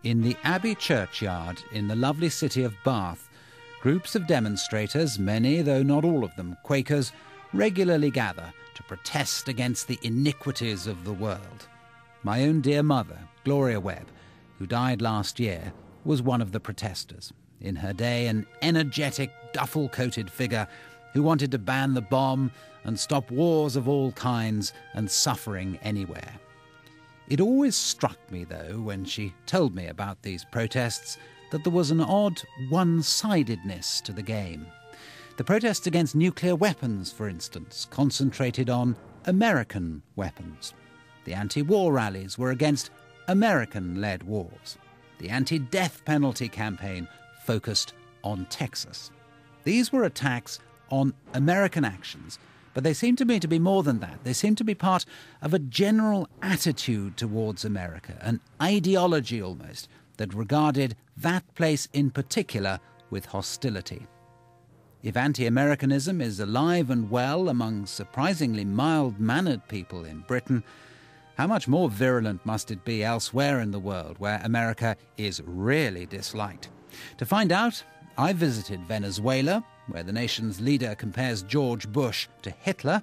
In the Abbey churchyard in the lovely city of Bath, groups of demonstrators, many though not all of them Quakers, regularly gather to protest against the iniquities of the world. My own dear mother, Gloria Webb, who died last year, was one of the protesters. In her day, an energetic, duffel-coated figure who wanted to ban the bomb and stop wars of all kinds and suffering anywhere. It always struck me, though, when she told me about these protests, that there was an odd one-sidedness to the game. The protests against nuclear weapons, for instance, concentrated on American weapons. The anti-war rallies were against American-led wars. The anti-death penalty campaign focused on Texas. These were attacks on American actions, but they seem to me to be more than that. They seem to be part of a general attitude towards America, an ideology almost, that regarded that place in particular with hostility. If anti-Americanism is alive and well among surprisingly mild-mannered people in Britain, how much more virulent must it be elsewhere in the world where America is really disliked? To find out, I visited Venezuela, where the nation's leader compares George Bush to Hitler,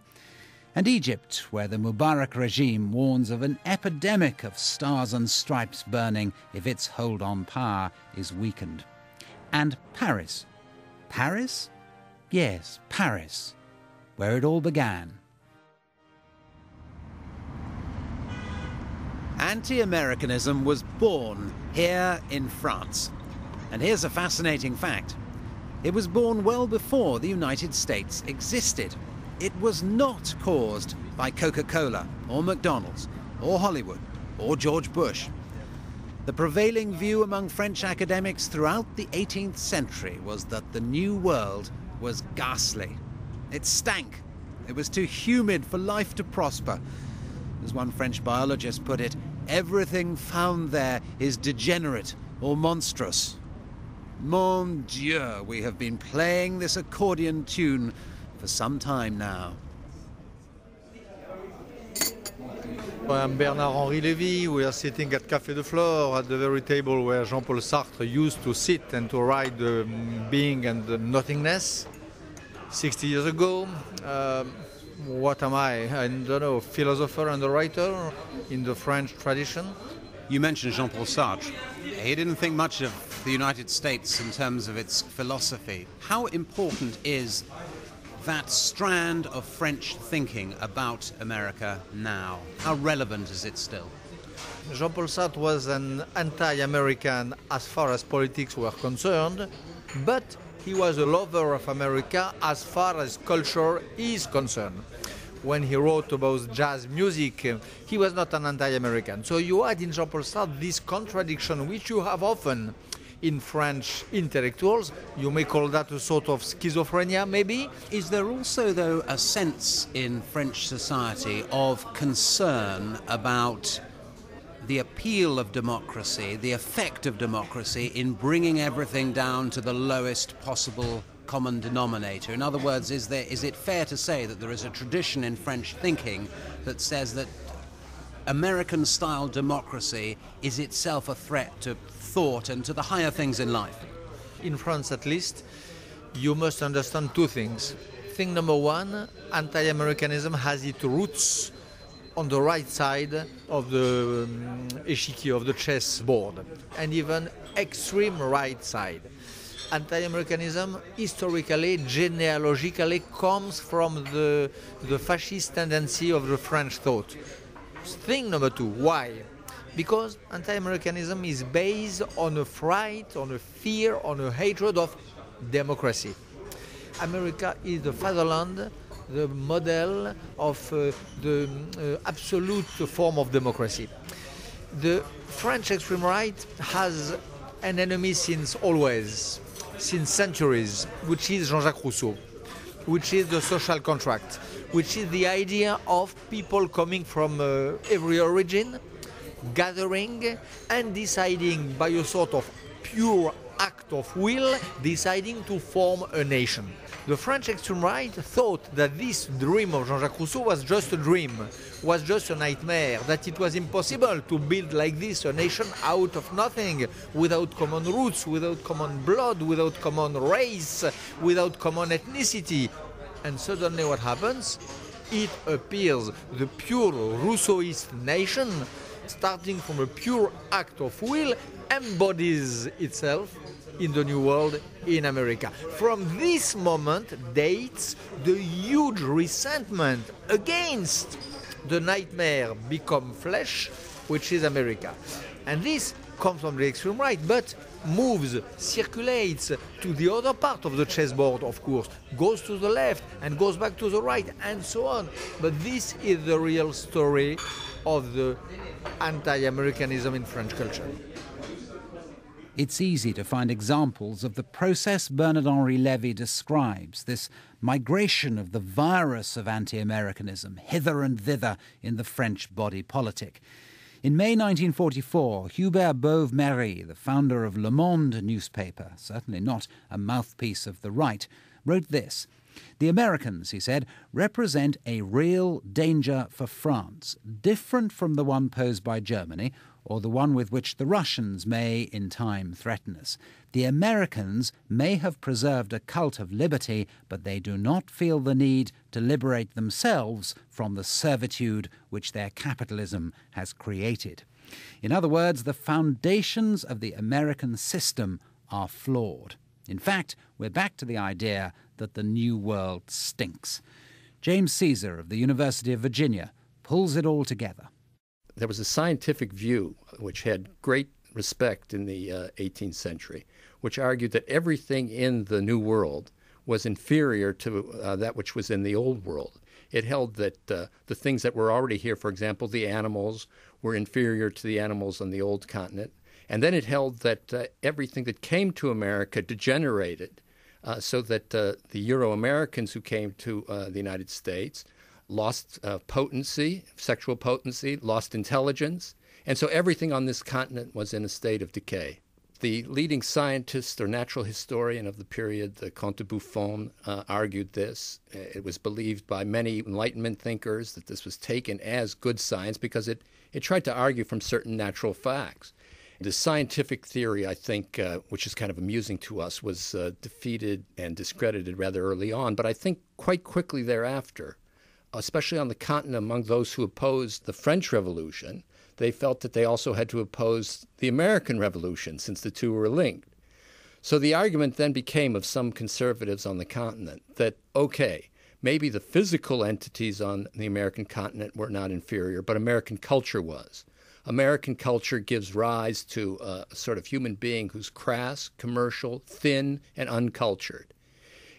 and Egypt, where the Mubarak regime warns of an epidemic of stars and stripes burning if its hold on power is weakened. And Paris. Paris? Yes, Paris, where it all began. Anti-Americanism was born here in France. And here's a fascinating fact. It was born well before the United States existed. It was not caused by Coca-Cola or McDonald's or Hollywood or George Bush. The prevailing view among French academics throughout the 18th century was that the New World was ghastly. It stank. It was too humid for life to prosper. As one French biologist put it, everything found there is degenerate or monstrous. Mon Dieu, we have been playing this accordion tune for some time now. I'm Bernard-Henri Lévy. We are sitting at Café de Flore, at the very table where Jean-Paul Sartre used to sit and to write the being and the nothingness 60 years ago. What am I? I don't know, philosopher and a writer in the French tradition. You mentioned Jean-Paul Sartre. He didn't think much of the United States in terms of its philosophy. How important is that strand of French thinking about America now? How relevant is it still? Jean-Paul Sartre was an anti-American as far as politics were concerned, but he was a lover of America as far as culture is concerned. When he wrote about jazz music, he was not an anti-American. So you had in Jean-Paul Sartre this contradiction, which you have often in French intellectuals. You may call that a sort of schizophrenia, maybe. Is there also, though, a sense in French society of concern about the appeal of democracy, the effect of democracy in bringing everything down to the lowest possible common denominator? In other words, is it fair to say that there is a tradition in French thinking that says that American-style democracy is itself a threat to thought and to the higher things in life? In France, at least, you must understand two things. Thing number one, anti-Americanism has its roots on the right side of the échiquier, of the chessboard, and even extreme right side. Anti-Americanism historically, genealogically, comes from the fascist tendency of the French thought. Thing number two, why? Because anti-Americanism is based on a fright, on a fear, on a hatred of democracy. America is the fatherland, the model of the absolute form of democracy. The French extreme right has an enemy since always, since centuries, which is Jean-Jacques Rousseau, which is the social contract, which is the idea of people coming from every origin, gathering and deciding by a sort of pure act of will deciding to form a nation. The French extreme right thought that this dream of Jean-Jacques Rousseau was just a dream, was just a nightmare, that it was impossible to build like this a nation out of nothing, without common roots, without common blood, without common race, without common ethnicity. And suddenly what happens? It appears the pure Rousseauist nation, starting from a pure act of will, embodies itself in the New World, in America. From this moment dates the huge resentment against the nightmare become flesh, which is America. And this comes from the extreme right, but moves, circulates to the other part of the chessboard, of course, goes to the left and goes back to the right, and so on. But this is the real story of the anti-Americanism in French culture. It's easy to find examples of the process Bernard-Henri Lévy describes, this migration of the virus of anti-Americanism hither and thither in the French body politic. In May 1944, Hubert Beuve-Méry, the founder of Le Monde newspaper, certainly not a mouthpiece of the right, wrote this: "The Americans," he said, "represent a real danger for France, different from the one posed by Germany, or the one with which the Russians may, in time, threaten us. The Americans may have preserved a cult of liberty, but they do not feel the need to liberate themselves from the servitude which their capitalism has created." In other words, the foundations of the American system are flawed. In fact, we're back to the idea that the New World stinks. James Caesar of the University of Virginia pulls it all together. There was a scientific view which had great respect in the 18th century, which argued that everything in the New World was inferior to that which was in the Old World. It held that the things that were already here, for example, the animals, were inferior to the animals on the Old Continent. And then it held that everything that came to America degenerated, so that the Euro-Americans who came to the United States lost potency, sexual potency, lost intelligence, and so everything on this continent was in a state of decay. The leading scientist or natural historian of the period, the Comte de Buffon, argued this. It was believed by many Enlightenment thinkers that this was taken as good science because it tried to argue from certain natural facts. The scientific theory, I think, which is kind of amusing to us, was defeated and discredited rather early on, but I think quite quickly thereafter, especially on the continent among those who opposed the French Revolution, they felt that they also had to oppose the American Revolution, since the two were linked. So the argument then became of some conservatives on the continent that, okay, maybe the physical entities on the American continent were not inferior, but American culture was. American culture gives rise to a sort of human being who's crass, commercial, thin, and uncultured.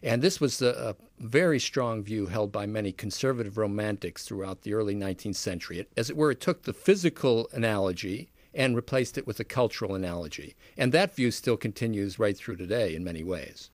And this was a very strong view held by many conservative romantics throughout the early 19th century. As it were, it took the physical analogy and replaced it with a cultural analogy. And that view still continues right through today in many ways.